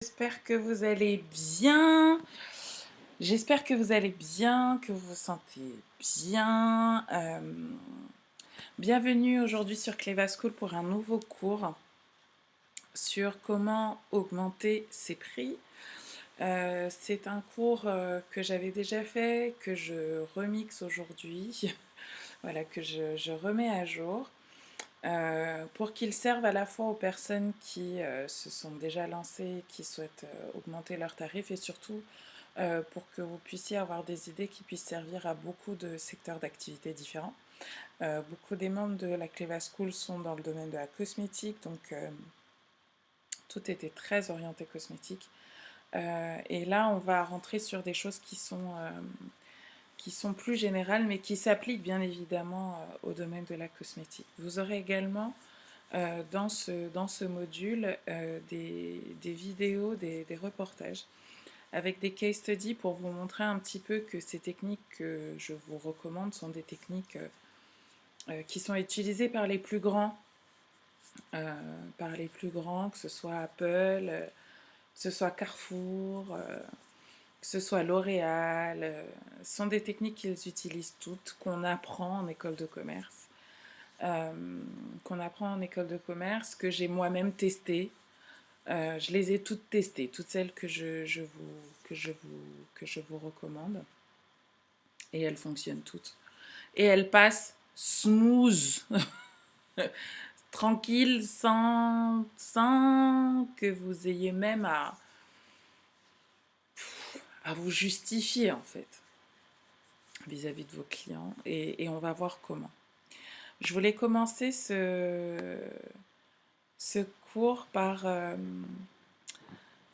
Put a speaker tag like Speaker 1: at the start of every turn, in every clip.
Speaker 1: J'espère que vous allez bien. J'espère que vous allez bien, que vous vous sentez bien. Bienvenue aujourd'hui sur Cleva School pour un nouveau cours sur comment augmenter ses prix. C'est un cours que j'avais déjà fait, que je remixe aujourd'hui, voilà, que je remets à jour. Pour qu'il serve à la fois aux personnes qui se sont déjà lancées, qui souhaitent augmenter leurs tarifs et surtout pour que vous puissiez avoir des idées qui puissent servir à beaucoup de secteurs d'activité différents. Beaucoup des membres de la Cleva School sont dans le domaine de la cosmétique, donc tout était très orienté cosmétique. Et là, on va rentrer sur des choses qui sont plus générales, mais qui s'appliquent bien évidemment au domaine de la cosmétique. Vous aurez également dans ce module des vidéos, des reportages avec des case studies pour vous montrer un petit peu que ces techniques que je vous recommande sont des techniques qui sont utilisées par les plus grands, que ce soit Apple, que ce soit Carrefour, que ce soit L'Oréal. Ce sont des techniques qu'ils utilisent toutes, qu'on apprend en école de commerce. Qu'on apprend en école de commerce, que j'ai moi-même testées. Je les ai toutes testées, toutes celles que je vous recommande. Et elles fonctionnent toutes. Et elles passent smooth, tranquille, sans que vous ayez même à vous justifier en fait vis-à-vis de vos clients. Et on va voir comment. Je voulais commencer ce cours par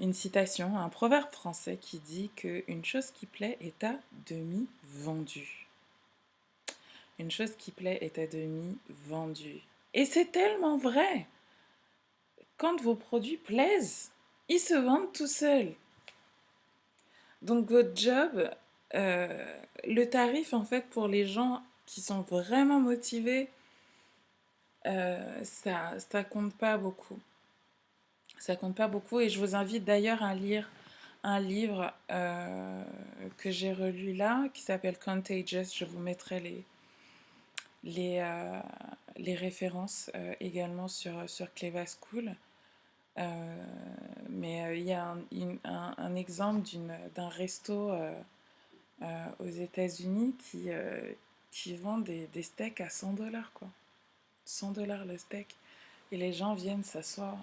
Speaker 1: une citation, un proverbe français qui dit qu'une chose qui plaît est à demi vendue. Une chose qui plaît est à demi vendue. Et c'est tellement vrai. Quand vos produits plaisent, ils se vendent tout seuls. Donc votre job, le tarif en fait pour les gens qui sont vraiment motivés, ça compte pas beaucoup. Ça compte pas beaucoup et je vous invite d'ailleurs à lire un livre que j'ai relu là qui s'appelle Contagious. Je vous mettrai les, euh, les références également sur Cleva School. Mais il y a un exemple d'un resto aux États-Unis qui vend des steaks à 100 $, quoi. 100 $ le steak. Et les gens viennent s'asseoir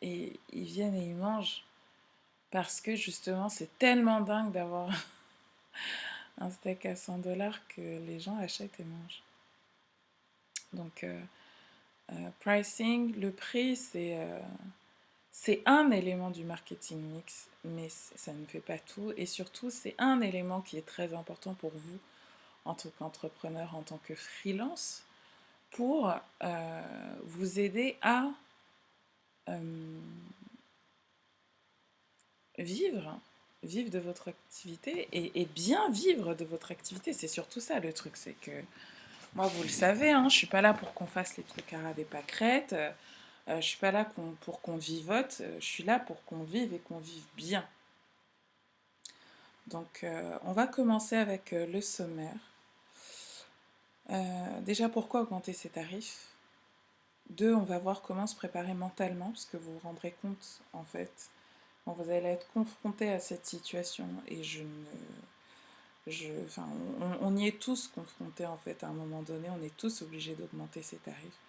Speaker 1: et ils viennent et ils mangent parce que justement c'est tellement dingue d'avoir un steak à 100 $ que les gens achètent et mangent. Donc, pricing, le prix, c'est un élément du marketing mix, mais ça ne fait pas tout. Et surtout, c'est un élément qui est très important pour vous en tant qu'entrepreneur, en tant que freelance, pour vous aider à euh, vivre, vivre de votre activité et bien vivre de votre activité. C'est surtout ça le truc, c'est que moi, vous le savez, hein, je suis pas là pour qu'on fasse les trucs à ras des pâquerettes. Je suis pas là pour qu'on vivote. Je suis là pour qu'on vive et qu'on vive bien. Donc, on va commencer avec le sommaire. Déjà, pourquoi augmenter ses tarifs? Deux, on va voir comment se préparer mentalement, parce que vous vous rendrez compte, en fait, quand vous allez être confronté à cette situation, et enfin, on y est tous confrontés, en fait, à un moment donné, on est tous obligés d'augmenter ses tarifs.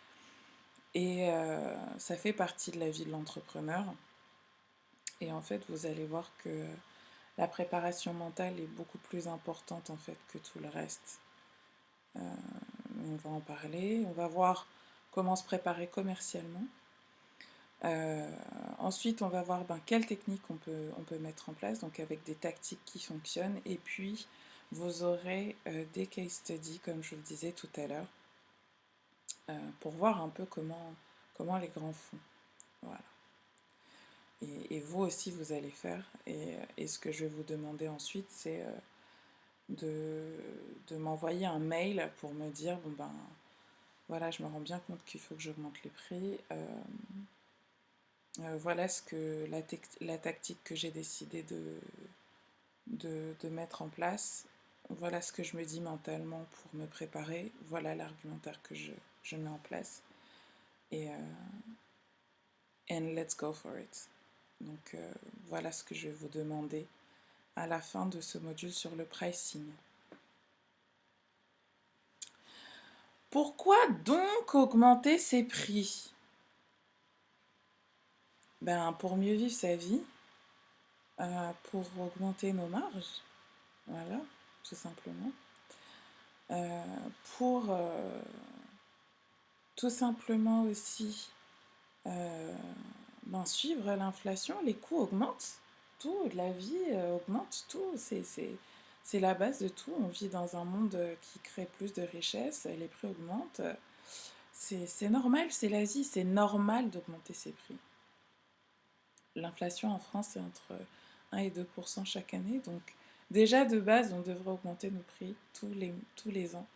Speaker 1: Et ça fait partie de la vie de l'entrepreneur. Et en fait, vous allez voir que la préparation mentale est beaucoup plus importante en fait que tout le reste. On va en parler, on va voir comment se préparer commercialement. Ensuite, on va voir quelles techniques on peut mettre en place, donc avec des tactiques qui fonctionnent. Et puis, vous aurez des case studies, comme je vous le disais tout à l'heure, pour voir un peu comment les grands font. Voilà. Et vous aussi, vous allez faire. Et ce que je vais vous demander ensuite, c'est de m'envoyer un mail pour me dire, bon voilà, je me rends bien compte qu'il faut que j'augmente les prix. Voilà la tactique que j'ai décidé de mettre en place. Voilà ce que je me dis mentalement pour me préparer. Voilà l'argumentaire que je mets en place. Et and let's go for it. Donc voilà ce que je vais vous demander à la fin de ce module sur le pricing. Pourquoi donc augmenter ses prix? Ben, pour mieux vivre sa vie, pour augmenter nos marges, voilà, tout simplement. Euh, pour tout simplement aussi suivre l'inflation, les coûts augmentent, tout, la vie augmente, tout, c'est la base de tout. On vit dans un monde qui crée plus de richesses, les prix augmentent, c'est normal, c'est l'Asie, c'est normal d'augmenter ses prix. L'inflation en France, c'est entre 1 et 2% chaque année, donc déjà de base, on devrait augmenter nos prix tous les ans,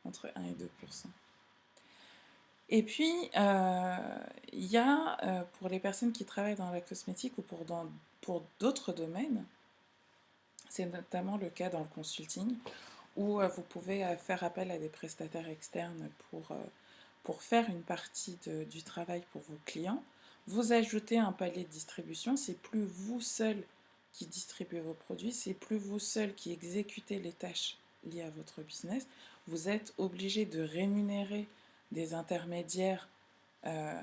Speaker 1: entre 1 et 2%. Et puis, il y a, pour les personnes qui travaillent dans la cosmétique ou pour d'autres domaines, c'est notamment le cas dans le consulting, où vous pouvez faire appel à des prestataires externes pour faire une partie du travail pour vos clients. Vous ajoutez un palier de distribution, c'est plus vous seul qui distribuez vos produits, c'est plus vous seul qui exécutez les tâches liées à votre business. Vous êtes obligé de rémunérer des intermédiaires, euh,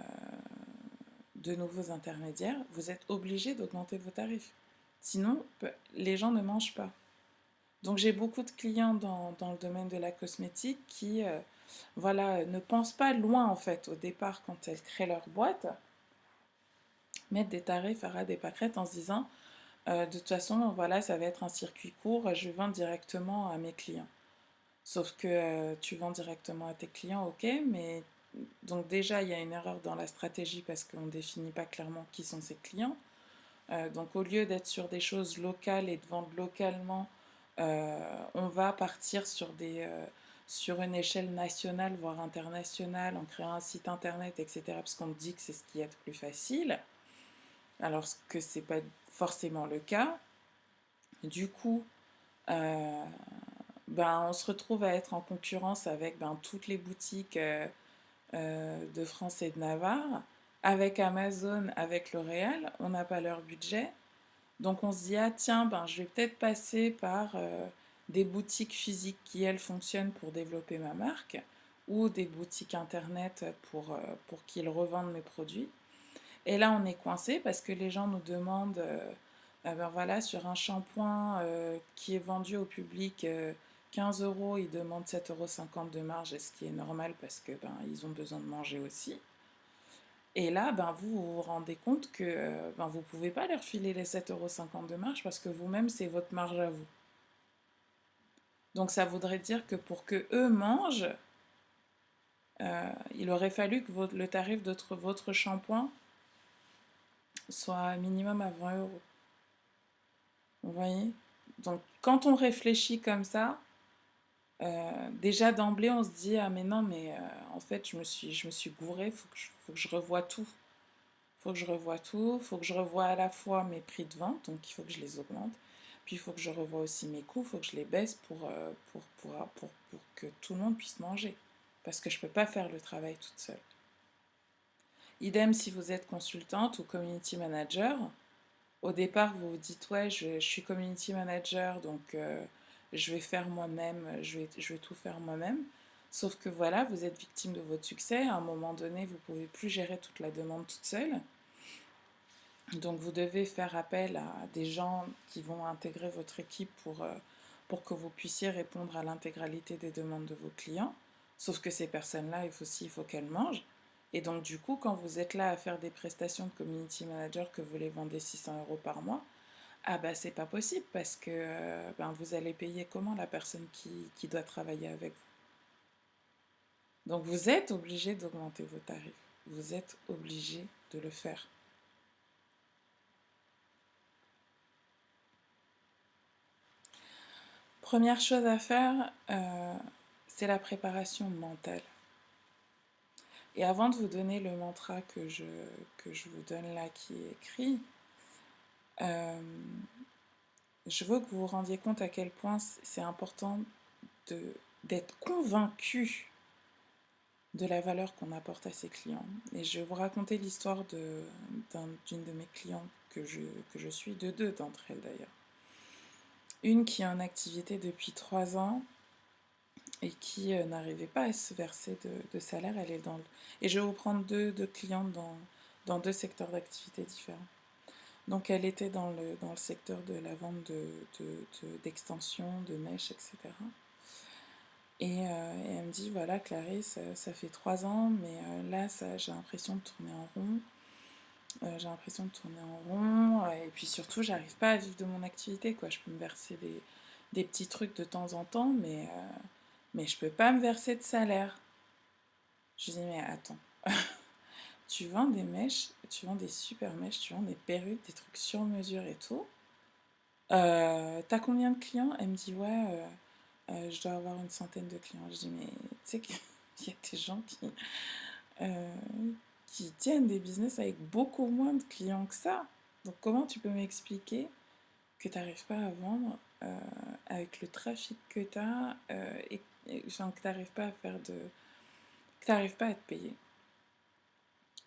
Speaker 1: de nouveaux intermédiaires, vous êtes obligé d'augmenter vos tarifs. Sinon, les gens ne mangent pas. Donc j'ai beaucoup de clients dans le domaine de la cosmétique qui ne pensent pas loin en fait au départ quand elles créent leur boîte, mettre des tarifs à ras des pâquerettes en se disant de toute façon voilà ça va être un circuit court, je vends directement à mes clients. Sauf que tu vends directement à tes clients, ok, mais donc déjà il y a une erreur dans la stratégie parce qu'on ne définit pas clairement qui sont ses clients. Donc au lieu d'être sur des choses locales et de vendre localement, on va partir sur une échelle nationale, voire internationale, en créant un site internet, etc. Parce qu'on dit que c'est ce qui est le plus facile, alors que ce n'est pas forcément le cas. Du coup, euh, on se retrouve à être en concurrence avec toutes les boutiques de France et de Navarre, avec Amazon, avec L'Oréal, on n'a pas leur budget. Donc on se dit, ah tiens, je vais peut-être passer par des boutiques physiques qui, elles, fonctionnent pour développer ma marque, ou des boutiques internet pour qu'ils revendent mes produits. Et là, on est coincé parce que les gens nous demandent, sur un shampoing qui est vendu au public 15 euros, ils demandent 7,50 € de marge, ce qui est normal parce que ils ont besoin de manger aussi. Et là, vous vous rendez compte que vous ne pouvez pas leur filer les 7,50 € de marge parce que vous-même, c'est votre marge à vous. Donc ça voudrait dire que pour que eux mangent, il aurait fallu que le tarif de votre shampoing soit minimum à 20 €. Vous voyez? Donc quand on réfléchit comme ça, déjà d'emblée, on se dit, ah mais non, mais en fait, je me suis gourée, faut que je revoie tout. Faut que je revoie tout, faut que je revoie à la fois mes prix de vente, donc il faut que je les augmente, puis il faut que je revoie aussi mes coûts, il faut que je les baisse pour que tout le monde puisse manger, parce que je ne peux pas faire le travail toute seule. Idem si vous êtes consultante ou community manager, au départ vous vous dites ouais je suis community manager donc je vais faire moi-même, je vais tout faire moi-même. Sauf que voilà, vous êtes victime de votre succès, à un moment donné vous ne pouvez plus gérer toute la demande toute seule. Donc vous devez faire appel à des gens qui vont intégrer votre équipe pour que vous puissiez répondre à l'intégralité des demandes de vos clients. Sauf que ces personnes-là, il faut qu'elles mangent. Et donc du coup, quand vous êtes là à faire des prestations de community manager que vous les vendez 600 € par mois, ah c'est pas possible parce que vous allez payer comment la personne qui doit travailler avec vous. Donc vous êtes obligé d'augmenter vos tarifs. Vous êtes obligé de le faire. Première chose à faire, c'est la préparation mentale. Et avant de vous donner le mantra que je vous donne là, qui est écrit, euh, je veux que vous vous rendiez compte à quel point c'est important d'être convaincu de la valeur qu'on apporte à ses clients. Et je vais vous raconter l'histoire d'une de mes clientes que je suis, de deux d'entre elles d'ailleurs. Une qui est en activité depuis 3 ans et qui n'arrivait pas à se verser de salaire. Elle est et je vais vous prendre deux clientes dans deux secteurs d'activité différents. Donc elle était dans le secteur de la vente d'extensions, de mèches, etc. Et elle me dit, voilà Clarisse, ça fait 3 ans, mais là j'ai l'impression de tourner en rond. Et puis surtout, j'arrive pas à vivre de mon activité, quoi. Je peux me verser des petits trucs de temps en temps, mais je peux pas me verser de salaire. Je dis, mais attends, tu vends des mèches, tu vends des super mèches, tu vends des perruques, des trucs sur mesure et tout. T'as combien de clients? Elle me dit, ouais, je dois avoir une centaine de clients. Je dis, mais tu sais qu'il y a des gens euh, qui tiennent des business avec beaucoup moins de clients que ça. Donc comment tu peux m'expliquer que tu n'arrives pas à vendre avec le trafic que tu as enfin, que tu n'arrives pas à que tu n'arrives pas à te payer.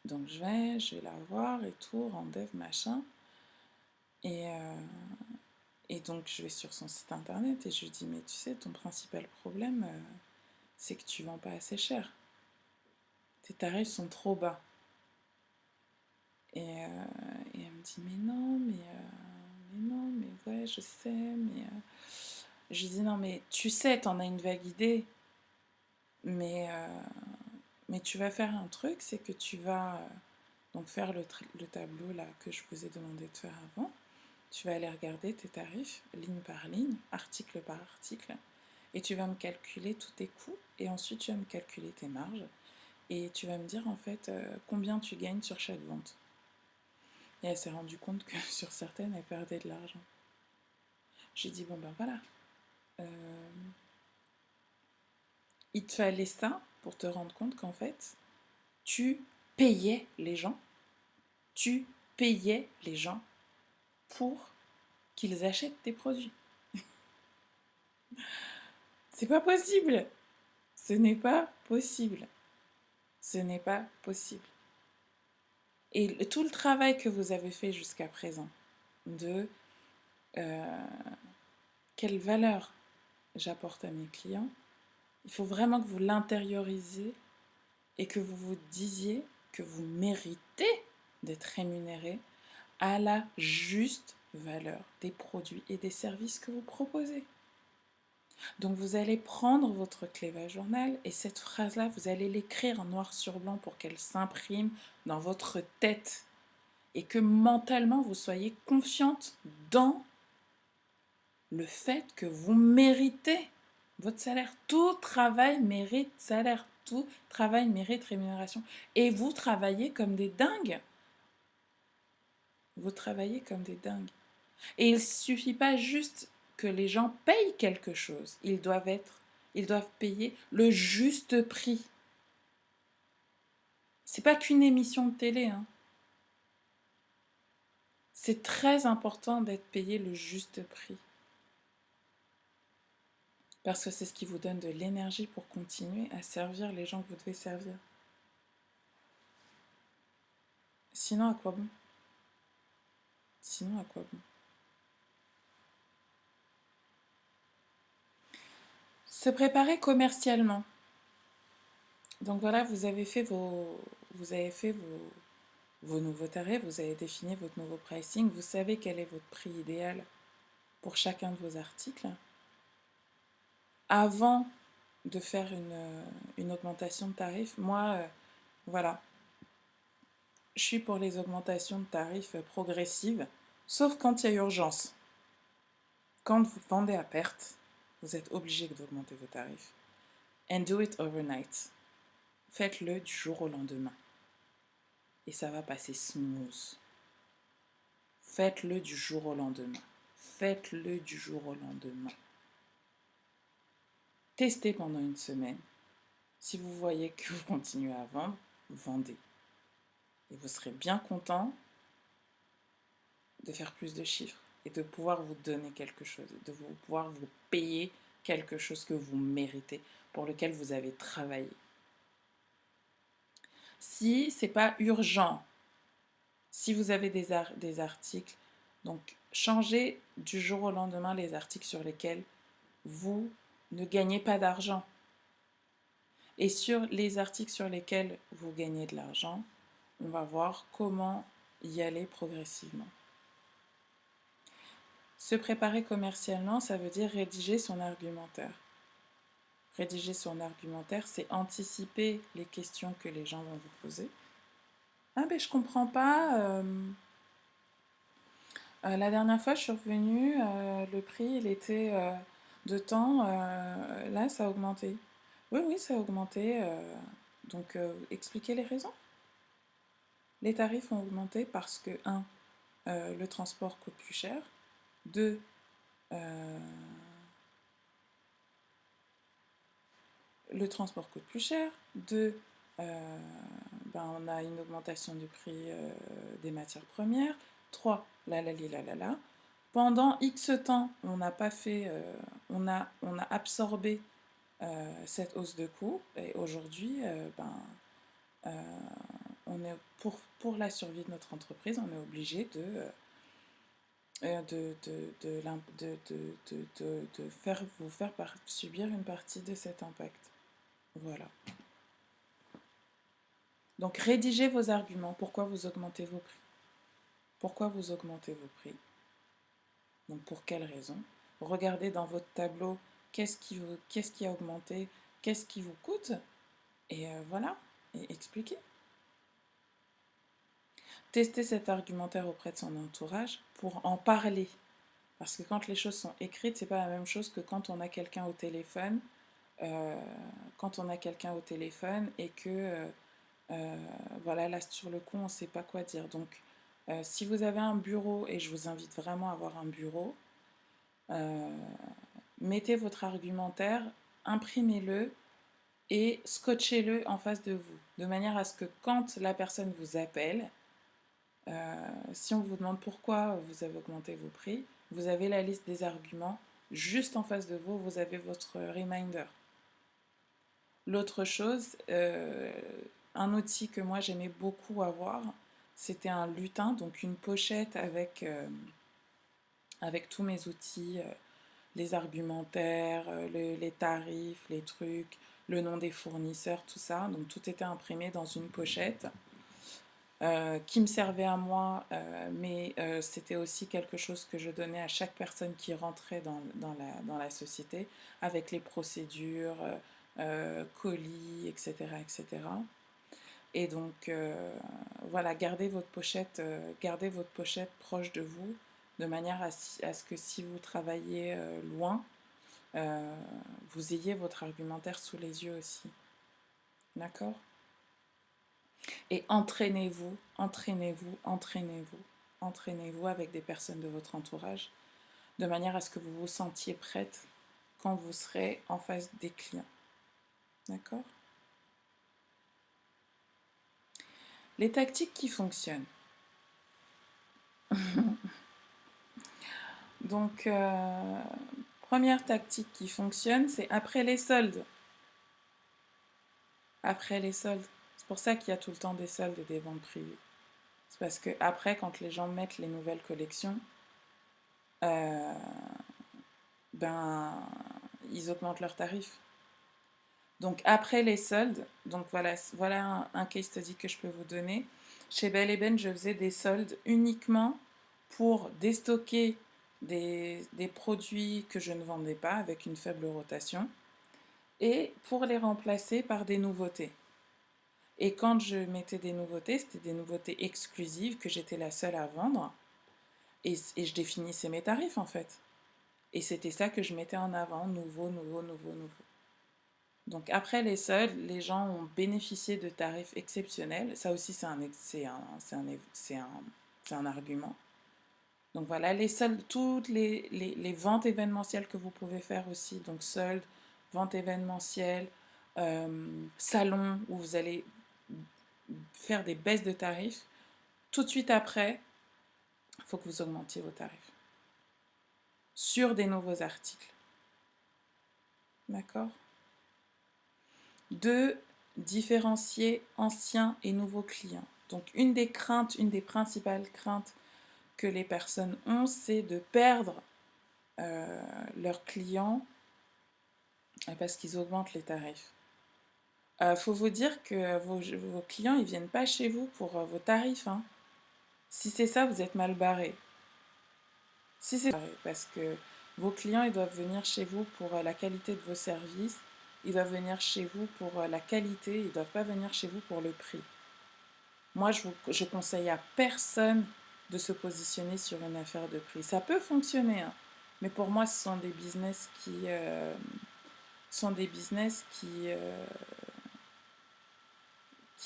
Speaker 1: Donc je vais la voir et tout, rendez-vous, machin. Et, donc je vais sur son site internet et je lui dis, mais tu sais, ton principal problème, c'est que tu vends pas assez cher. Tes tarifs sont trop bas. Et elle me dit, mais non, mais ouais, je sais, mais... Je lui dis, non, mais tu sais, t'en as une vague idée, mais, tu vas faire un truc, c'est que tu vas donc faire le tableau là que je vous ai demandé de faire avant. Tu vas aller regarder tes tarifs, ligne par ligne, article par article, et tu vas me calculer tous tes coûts, et ensuite tu vas me calculer tes marges, et tu vas me dire en fait combien tu gagnes sur chaque vente. Et elle s'est rendue compte que sur certaines, elle perdait de l'argent. J'ai dit, bon ben voilà, il te fallait ça pour te rendre compte qu'en fait, tu payais les gens, tu payais les gens pour qu'ils achètent tes produits. C'est pas possible. Ce n'est pas possible. Ce n'est pas possible. Et tout le travail que vous avez fait jusqu'à présent de quelle valeur j'apporte à mes clients, il faut vraiment que vous l'intériorisiez et que vous vous disiez que vous méritez d'être rémunéré à la juste valeur des produits et des services que vous proposez. Donc vous allez prendre votre Cleva Journal et cette phrase-là, vous allez l'écrire en noir sur blanc pour qu'elle s'imprime dans votre tête et que mentalement vous soyez confiante dans le fait que vous méritez votre salaire. Tout travail mérite salaire, tout travail mérite rémunération. Et vous travaillez comme des dingues. Vous travaillez comme des dingues. Et il ne suffit pas juste que les gens payent quelque chose. Ils doivent payer le juste prix. C'est pas qu'une émission de télé, hein. C'est très important d'être payé le juste prix. Parce que c'est ce qui vous donne de l'énergie pour continuer à servir les gens que vous devez servir. Sinon, à quoi bon? Sinon, à quoi bon? Se préparer commercialement. Donc voilà, vous avez fait vos nouveaux tarifs, vous avez défini votre nouveau pricing, vous savez quel est votre prix idéal pour chacun de vos articles. Avant de faire une augmentation de tarifs, moi, voilà, je suis pour les augmentations de tarifs progressives, sauf quand il y a urgence. Quand vous vendez à perte, vous êtes obligé d'augmenter vos tarifs. And do it overnight. Faites-le du jour au lendemain. Et ça va passer smooth. Faites-le du jour au lendemain. Faites-le du jour au lendemain. Testez pendant une semaine. Si vous voyez que vous continuez à vendre, vendez. Et vous serez bien content de faire plus de chiffres et de pouvoir vous donner quelque chose, de pouvoir vous payer quelque chose que vous méritez, pour lequel vous avez travaillé. Si c'est pas urgent, si vous avez des articles, donc changez du jour au lendemain les articles sur lesquels vous ne gagnez pas d'argent. Et sur les articles sur lesquels vous gagnez de l'argent, on va voir comment y aller progressivement. Se préparer commercialement, ça veut dire rédiger son argumentaire. Rédiger son argumentaire, c'est anticiper les questions que les gens vont vous poser. Ah ben je comprends pas. La dernière fois je suis revenue, le prix il était de temps, là ça a augmenté. Oui, oui, ça a augmenté. Donc expliquez les raisons. Les tarifs ont augmenté parce que, un, le transport coûte plus cher. Deux, le transport coûte plus cher. Deux, on a une augmentation du prix des matières premières. Trois, la. Pendant X temps, on n'a pas fait, on a absorbé cette hausse de coût. Et aujourd'hui, on est pour la survie de notre entreprise, on est obligé de faire, vous faire subir une partie de cet impact. Voilà. Donc rédigez vos arguments. Pourquoi vous augmentez vos prix? Pourquoi vous augmentez vos prix? Donc pour quelles raisons? Regardez dans votre tableau qu'est-ce qui a augmenté, qu'est-ce qui vous coûte, et voilà, et expliquez. Testez cet argumentaire auprès de son entourage pour en parler. Parce que quand les choses sont écrites, c'est pas la même chose que quand on a quelqu'un au téléphone. Quand on a quelqu'un au téléphone et que voilà, là sur le coup on ne sait pas quoi dire. Donc si vous avez un bureau, et je vous invite vraiment à avoir un bureau, mettez votre argumentaire, imprimez-le et scotchez-le en face de vous, de manière à ce que quand la personne vous appelle, si on vous demande pourquoi vous avez augmenté vos prix, vous avez la liste des arguments juste en face de vous, vous avez votre reminder. L'autre chose, un outil que moi j'aimais beaucoup avoir, c'était un lutin, donc une pochette avec tous mes outils, les argumentaires, les tarifs, les trucs, le nom des fournisseurs, tout ça. Donc tout était imprimé dans une pochette qui me servait à moi, mais c'était aussi quelque chose que je donnais à chaque personne qui rentrait dans la société, avec les procédures, colis, etc., etc. Et donc, voilà, gardez votre pochette proche de vous, de manière à ce que si vous travaillez loin, vous ayez votre argumentaire sous les yeux aussi. D'accord? Et entraînez-vous, entraînez-vous, entraînez-vous, entraînez-vous avec des personnes de votre entourage, de manière à ce que vous vous sentiez prête quand vous serez en face des clients. D'accord? Les tactiques qui fonctionnent. Donc, première tactique qui fonctionne, c'est après les soldes. Après les soldes. C'est pour ça qu'il y a tout le temps des soldes et des ventes privées. C'est parce que après, quand les gens mettent les nouvelles collections, ils augmentent leurs tarifs. Donc après les soldes, donc voilà un case study que je peux vous donner. Chez Belle Ben, je faisais des soldes uniquement pour déstocker des produits que je ne vendais pas avec une faible rotation et pour les remplacer par des nouveautés. Et quand je mettais des nouveautés, c'était des nouveautés exclusives que j'étais la seule à vendre et je définissais mes tarifs en fait. Et c'était ça que je mettais en avant, nouveau. Donc après les soldes, les gens ont bénéficié de tarifs exceptionnels. Ça aussi, c'est un argument. Donc voilà, les soldes, toutes les ventes événementielles que vous pouvez faire aussi. Donc soldes, ventes événementielles, salons où vous allez faire des baisses de tarifs, tout de suite après, il faut que vous augmentiez vos tarifs sur des nouveaux articles. D'accord? 2. Différencier anciens et nouveaux clients. Donc une des principales craintes que les personnes ont, c'est de perdre leurs clients parce qu'ils augmentent les tarifs. Faut vous dire que vos clients, ils viennent pas chez vous pour vos tarifs, hein. Si c'est ça, vous êtes mal barré. Si c'est parce que vos clients, ils doivent venir chez vous pour la qualité de vos services, ils doivent venir chez vous pour la qualité, ils ne doivent pas venir chez vous pour le prix. Moi, je conseille à personne de se positionner sur une affaire de prix. Ça peut fonctionner, hein, mais pour moi, ce sont des business qui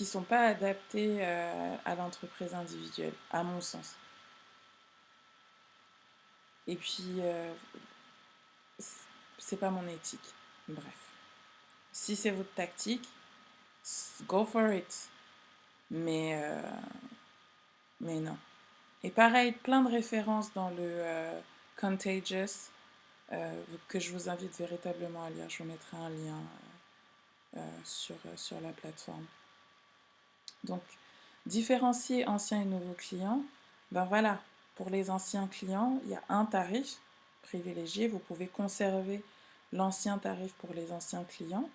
Speaker 1: sont pas adaptés à l'entreprise individuelle, à mon sens. Et puis, c'est pas mon éthique. Bref. Si c'est votre tactique, go for it. Mais non. Et pareil, plein de références dans le Contagious que je vous invite véritablement à lire. Je vous mettrai un lien sur la plateforme. Donc, différencier anciens et nouveaux clients, ben voilà, pour les anciens clients, il y a un tarif privilégié. Vous pouvez conserver l'ancien tarif pour les anciens clients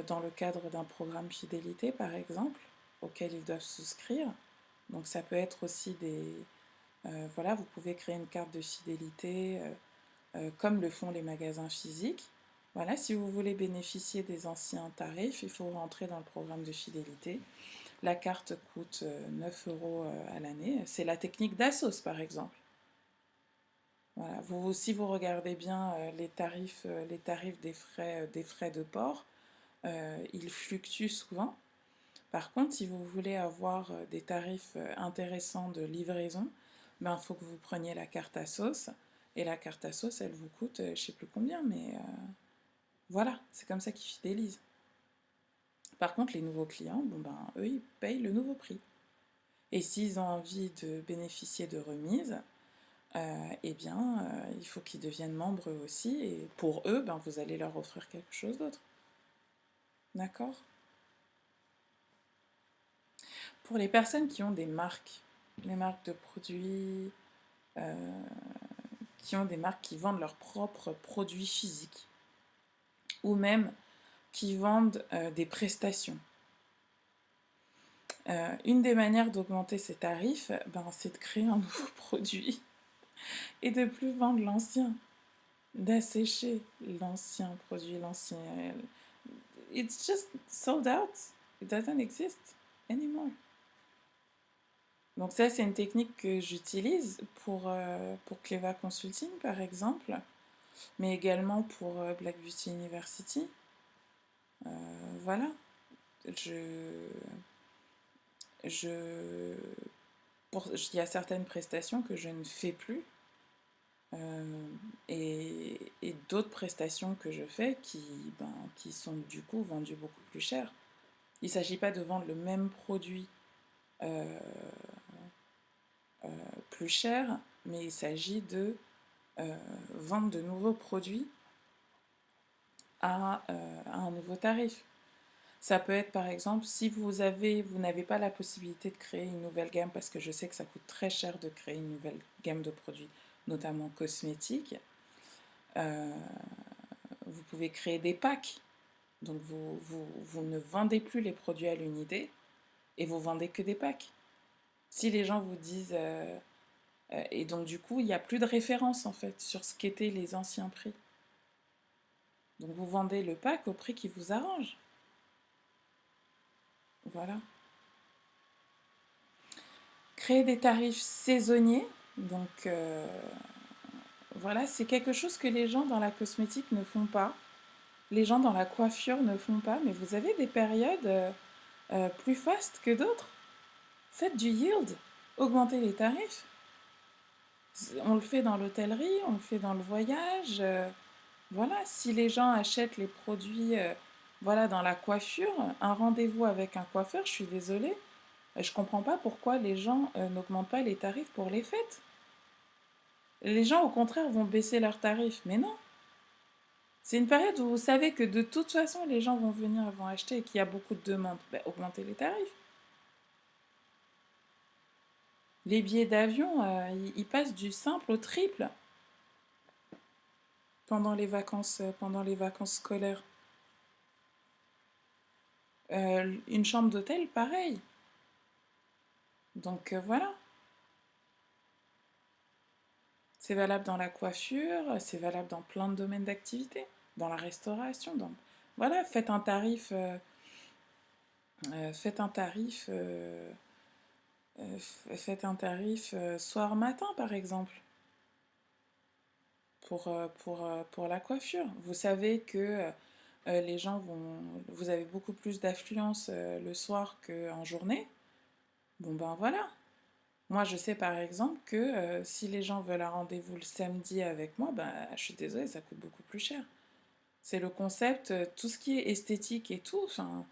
Speaker 1: dans le cadre d'un programme fidélité, par exemple, auquel ils doivent souscrire. Donc ça peut être aussi voilà, vous pouvez créer une carte de fidélité comme le font les magasins physiques. Voilà, si vous voulez bénéficier des anciens tarifs, il faut rentrer dans le programme de fidélité. La carte coûte 9 euros à l'année. C'est la technique d'Assos, par exemple. Voilà. Si vous regardez bien les tarifs des frais de port, ils fluctuent souvent. Par contre, si vous voulez avoir des tarifs intéressants de livraison, ben, il faut que vous preniez la carte Assos. Et la carte Assos, elle vous coûte, je ne sais plus combien, mais voilà, c'est comme ça qu'ils fidélisent. Par contre, les nouveaux clients, bon ben, eux, ils payent le nouveau prix. Et s'ils ont envie de bénéficier de remises, eh bien, il faut qu'ils deviennent membres eux aussi. Et pour eux, ben, vous allez leur offrir quelque chose d'autre. D'accord? Pour les personnes qui ont des marques de produits, qui ont des marques qui vendent leurs propres produits physiques, ou même qui vendent des prestations. Une des manières d'augmenter ces tarifs, ben, c'est de créer un nouveau produit et de plus vendre l'ancien, d'assécher l'ancien produit, l'ancien. It's just sold out. It doesn't exist anymore. Donc ça, c'est une technique que j'utilise pour Cleva Consulting, par exemple, mais également pour Black Beauty University. Voilà. Il y a certaines prestations que je ne fais plus et d'autres prestations que je fais qui sont du coup vendues beaucoup plus cher. Il ne s'agit pas de vendre le même produit plus cher, mais il s'agit de vendre de nouveaux produits à un nouveau tarif. Ça peut être par exemple si vous n'avez pas la possibilité de créer une nouvelle gamme, parce que je sais que ça coûte très cher de créer une nouvelle gamme de produits, notamment cosmétiques, vous pouvez créer des packs. Donc vous ne vendez plus les produits à l'unité et vous vendez que des packs. Si les gens vous disent... et donc du coup, il n'y a plus de référence en fait sur ce qu'étaient les anciens prix. Donc vous vendez le pack au prix qui vous arrange. Voilà. Créer des tarifs saisonniers. Donc voilà, c'est quelque chose que les gens dans la cosmétique ne font pas. Les gens dans la coiffure ne font pas, mais vous avez des périodes plus fastes que d'autres. Faites du yield, augmentez les tarifs. On le fait dans l'hôtellerie, on le fait dans le voyage. Voilà, si les gens achètent les produits Voilà, dans la coiffure, un rendez-vous avec un coiffeur, je suis désolée, je comprends pas pourquoi les gens n'augmentent pas les tarifs pour les fêtes. Les gens, au contraire, vont baisser leurs tarifs. Mais non, c'est une période où vous savez que de toute façon, les gens vont venir, vont acheter et qu'il y a beaucoup de demandes. Ben, augmentez les tarifs. Les billets d'avion, ils passent du simple au triple pendant les vacances scolaires. Une chambre d'hôtel, pareil. Donc voilà, c'est valable dans la coiffure, c'est valable dans plein de domaines d'activité, dans la restauration. Donc voilà, faites un tarif, soir-matin par exemple pour la coiffure. Vous savez que les gens vont, vous avez beaucoup plus d'affluence le soir qu'en journée. Bon ben voilà. Moi, je sais par exemple que si les gens veulent un rendez-vous le samedi avec moi, ben, je suis désolée, ça coûte beaucoup plus cher. C'est le concept, tout ce qui est esthétique et tout. Enfin,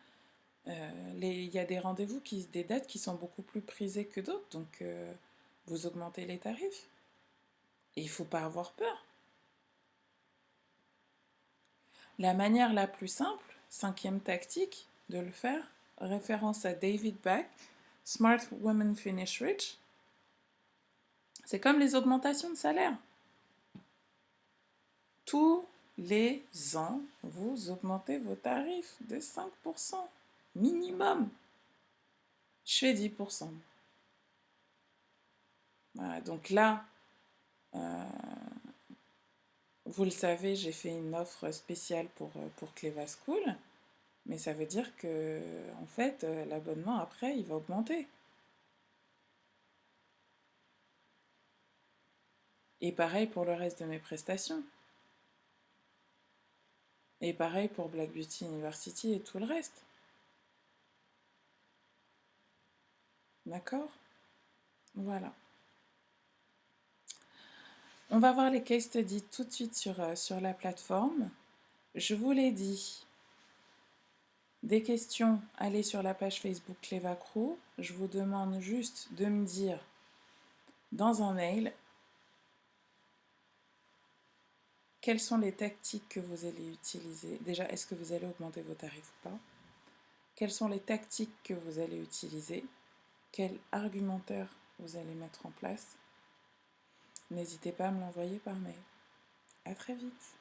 Speaker 1: il y a des rendez-vous, des dates qui sont beaucoup plus prisées que d'autres, donc vous augmentez les tarifs. Et il ne faut pas avoir peur. La manière la plus simple, cinquième tactique de le faire, référence à David Beck, Smart Women Finish Rich, c'est comme les augmentations de salaire. Tous les ans, vous augmentez vos tarifs de 5%. Minimum. Je fais 10%. Voilà, donc là, euh, vous le savez, j'ai fait une offre spéciale pour Cleva School. Mais ça veut dire que, en fait, l'abonnement après, il va augmenter. Et pareil pour le reste de mes prestations. Et pareil pour Black Beauty University et tout le reste. D'accord? Voilà. On va voir les case studies tout de suite sur la plateforme. Je vous l'ai dit, des questions, allez sur la page Facebook Cleva Crew. Je vous demande juste de me dire dans un mail quelles sont les tactiques que vous allez utiliser. Déjà, est-ce que vous allez augmenter vos tarifs ou pas? Quelles sont les tactiques que vous allez utiliser? Quel argumentaire vous allez mettre en place? N'hésitez pas à me l'envoyer par mail. À très vite.